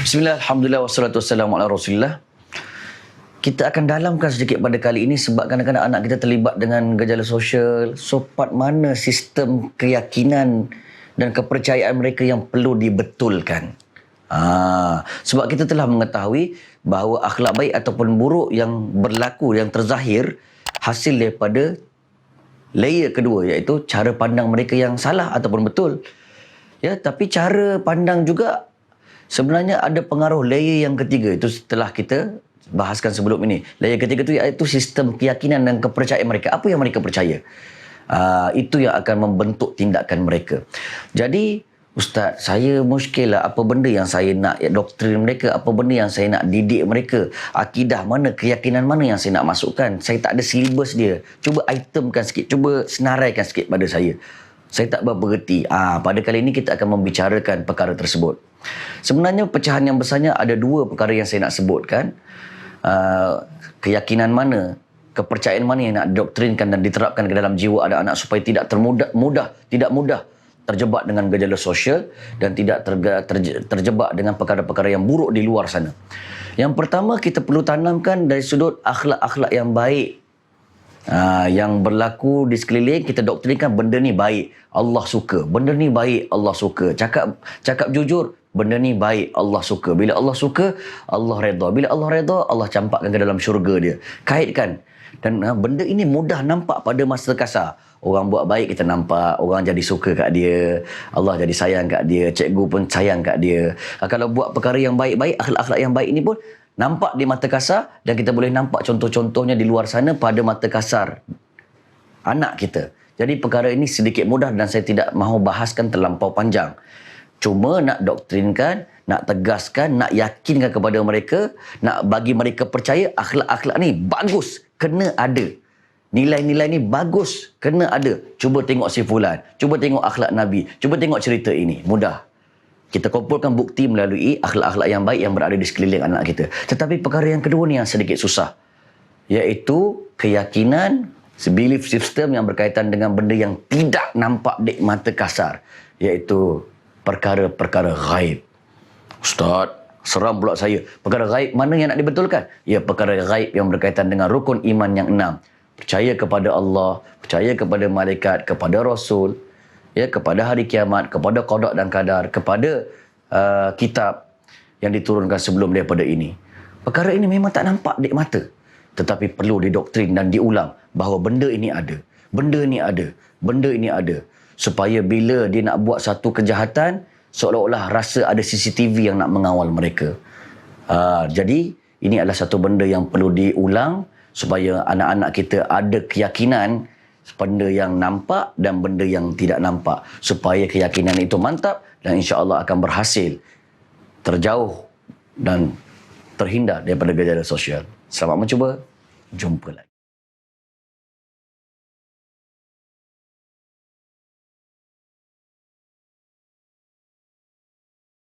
Bismillah, alhamdulillah, wassalatu wassalamu ala rasulillah. Kita akan dalamkan sedikit pada kali ini sebab kadang-kadang anak kita terlibat dengan gejala sosial. So, part mana sistem keyakinan dan kepercayaan mereka yang perlu dibetulkan. Sebab kita telah mengetahui bahawa akhlak baik ataupun buruk yang berlaku, yang terzahir hasil daripada layer kedua, iaitu cara pandang mereka yang salah ataupun betul. Ya, tapi cara pandang juga sebenarnya ada pengaruh layer yang ketiga. Itu setelah kita bahaskan sebelum ini. Layer ketiga itu iaitu sistem keyakinan dan kepercayaan mereka. Apa yang mereka percaya? Itu yang akan membentuk tindakan mereka. Jadi, Ustaz, saya muskil lah apa benda yang saya nak doktrin mereka, apa benda yang saya nak didik mereka, akidah mana, keyakinan mana yang saya nak masukkan. Saya tak ada silibus dia. Cuba itemkan sikit, cuba senaraikan sikit pada saya. Saya tak berapa reti. Pada kali ini kita akan membicarakan perkara tersebut. Sebenarnya pecahan yang besarnya ada dua perkara yang saya nak sebutkan. Keyakinan mana, kepercayaan mana yang nak doktrinkan dan diterapkan ke dalam jiwa anak-anak supaya tidak mudah terjebak dengan gejala sosial dan tidak terjebak dengan perkara-perkara yang buruk di luar sana. Yang pertama, kita perlu tanamkan dari sudut akhlak-akhlak yang baik. Yang berlaku di sekeliling, kita doktrinkan benda ni baik, Allah suka. Benda ni baik, Allah suka. Cakap jujur, benda ni baik, Allah suka. Bila Allah suka, Allah redha. Bila Allah redha, Allah campakkan ke dalam syurga dia. Kaitkan. Dan benda ini mudah nampak pada masa kasar. Orang buat baik kita nampak, orang jadi suka kat dia, Allah jadi sayang kat dia, cikgu pun sayang kat dia. Kalau buat perkara yang baik-baik, akhlak-akhlak yang baik ini pun nampak di mata kasar, dan kita boleh nampak contoh-contohnya di luar sana pada mata kasar anak kita. Jadi perkara ini sedikit mudah dan saya tidak mahu bahaskan terlampau panjang. Cuma nak doktrinkan, nak tegaskan, nak yakinkan kepada mereka, nak bagi mereka percaya akhlak-akhlak ni bagus, kena ada. Nilai-nilai ni bagus, kena ada. Cuba tengok si fulan, cuba tengok akhlak Nabi, cuba tengok cerita ini. Mudah. Kita kumpulkan bukti melalui akhlak-akhlak yang baik yang berada di sekeliling anak kita. Tetapi perkara yang kedua ni yang sedikit susah. Iaitu keyakinan, belief system yang berkaitan dengan benda yang tidak nampak di mata kasar. Iaitu perkara-perkara ghaib. Ustaz, seram pula saya. Perkara ghaib mana yang nak dibetulkan? Ya, perkara ghaib yang berkaitan dengan rukun iman yang 6. Percaya kepada Allah, percaya kepada malaikat, kepada Rasul, ya, kepada hari kiamat, kepada qada dan qadar, kepada kitab yang diturunkan sebelum daripada ini. Perkara ini memang tak nampak di mata, tetapi perlu didoktrin dan diulang bahawa benda ini ada, benda ini ada, benda ini ada, supaya bila dia nak buat satu kejahatan, seolah-olah rasa ada CCTV yang nak mengawal mereka. Jadi ini adalah satu benda yang perlu diulang supaya anak-anak kita ada keyakinan benda yang nampak dan benda yang tidak nampak, supaya keyakinan itu mantap dan insya-Allah akan berhasil terjauh dan terhindar daripada gejala sosial. Selamat mencuba. Jumpa lagi.